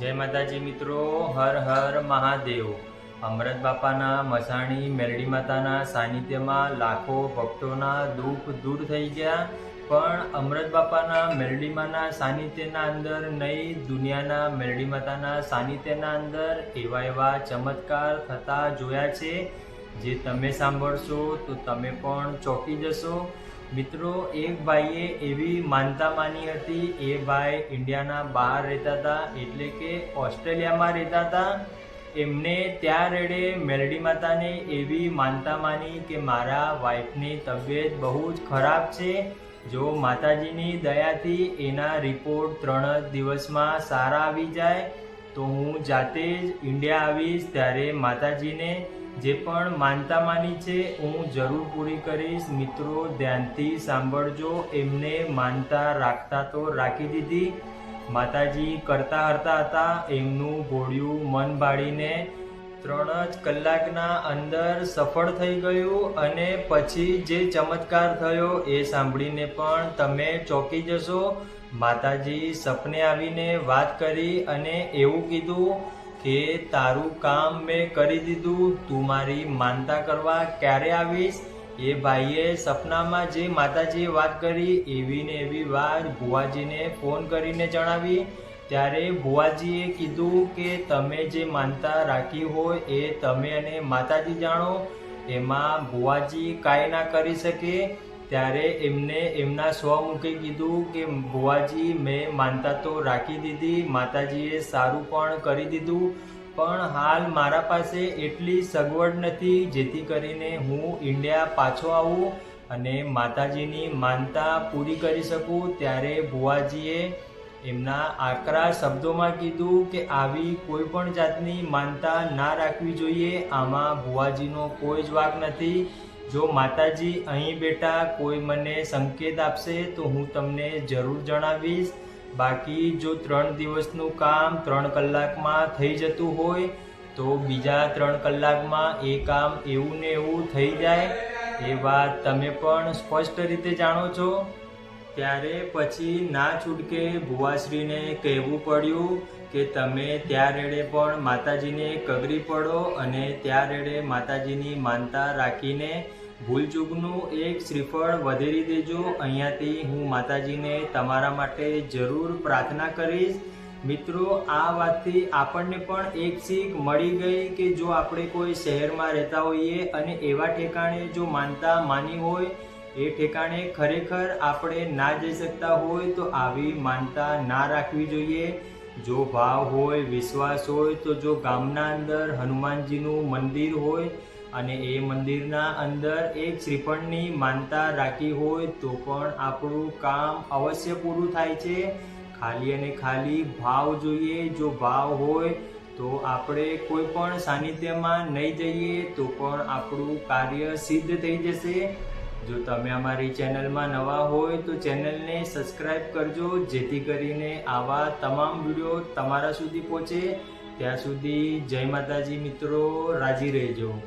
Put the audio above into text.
જય માતાજી મિત્રો, હર હર મહાદેવ। અમૃત બાપાના મસાણી મેલડી માતાના સાનિધ્યમાં લાખો ભક્તોના દુઃખ દૂર થઈ ગયા। પણ અમૃત બાપાના મેલડી માના સાનિધ્યના અંદર નહીં, દુનિયાના મેલડી માતાના સાનિધ્યના અંદર એવા ચમત્કાર થતા જોયા છે, જે તમે સાંભળશો તો તમે પણ ચોંકી જશો। મિત્રો, એક ભાઈએ એવી માનતા માની હતી। એ ભાઈ ઇન્ડિયાના બહાર રહેતા હતા, એટલે કે ઓસ્ટ્રેલિયામાં રહેતા હતા। એમને ત્યાં રેડે મેલડી માતાને એવી માનતા માની કે મારા વાઈફની તબિયત બહુ જ ખરાબ છે, જો માતાજીની દયાથી એના રિપોર્ટ 3 જ દિવસમાં સારા આવી જાય તો હું જાતે જ ઇન્ડિયા આવીશ, ત્યારે માતાજીને જે પણ માનતા માની છે હું જરૂર પૂરી કરીશ। મિત્રો, ધ્યાનથી સાંભળજો। એમને માનતા રાખતા તો રાખી દીધી। માતાજી કરતા હરતા હતા। એમનું ઘોડિયું મન ભાળીને 3 જ કલાકના અંદર સફળ થઈ ગયું, અને પછી જે ચમત્કાર થયો એ સાંભળીને પણ તમે ચોંકી જશો। માતાજી સપને આવીને વાત કરી અને એવું કીધું કે તારું કામ મેં કરી દીધું, તું મારી માનતા કરવા ક્યારે આવીશ? એ ભાઈએ સપનામાં જે માતાજીએ વાત કરી એવી ને એવી વાત ભુવાજીને ફોન કરીને જણાવી। ત્યારે ભુવાજીએ કીધું કે તમે જે માનતા રાખી હોય એ તમે અને માતાજી જાણો। એમાં ભુવાજી કાંઈ ના કરી શકે। ત્યારે એમને એમના સ્વમુખે કીધું કે ભુવાજી, મેં માનતા તો રાખી દીધી, માતાજીએ સારું પણ કરી દીધું, પણ હાલ મારા પાસે એટલી સગવડ નથી જેથી કરીને હું ઇન્ડિયા પાછો આવું અને માતાજીની માનતા પૂરી કરી શકું। ત્યારે ભુવાજીએ એમના આકરા શબ્દોમાં કીધું કે આવી કોઈ પણ જાતની માનતા ના રાખવી જોઈએ। આમાં ભુવાજીનો કોઈ જ વાંક નથી। જો માતાજી અહીં બેઠા કોઈ મને સંકેત આપશે તો હું તમને જરૂર જણાવીશ। બાકી જો 3 દિવસનું કામ 3 કલાકમાં થઈ જતું હોય તો બીજા 3 કલાકમાં એ કામ એવું ને એવું થઈ જાય। એ વાત તમે પણ સ્પષ્ટ રીતે જાણો છો। ત્યારે પછી ના છૂટકે ભુવાશ્રીને કહેવું પડ્યું કે તમે ત્યાં રેડે પણ માતાજીને કગરી પડો અને ત્યાં રેડે માતાજીની માનતા રાખીને ભૂલચૂકનું એક શ્રીફળ વધેરી દેજો। અહીંયાથી હું માતાજીને તમારા માટે જરૂર પ્રાર્થના કરીશ। મિત્રો, આ વાતથી આપણને પણ એક શીખ મળી ગઈ કે જો આપણે કોઈ શહેરમાં રહેતા હોઈએ અને એવા ઠેકાણે જો માનતા માની હોય, એ ઠેકાણે ખરેખર આપણે ના જઈ શકતા હોય તો આવી માનતા ના રાખવી જોઈએ। જો ભાવ હોય, વિશ્વાસ હોય તો જો ગામના અંદર હનુમાનજીનું મંદિર હોય અને એ મંદિરના અંદર એક શ્રીફળની માનતા રાખી હોય તો પણ આપણું કામ અવશ્ય પૂરું થાય છે। ખાલી અને ખાલી ભાવ જોઈએ। જો ભાવ હોય તો આપણે કોઈ પણ સાનિધ્યમાં નહીં જઈએ તો પણ આપણું કાર્ય સિદ્ધ થઈ જશે। જો તમે અમારી ચેનલમાં નવા હોય તો ચેનલને સબસ્ક્રાઈબ કરજો, જેથી કરીને આવા તમામ વિડીયો તમારા સુધી પહોંચે। ત્યાં સુધી જય માતાજી મિત્રો, રાજી રહેજો।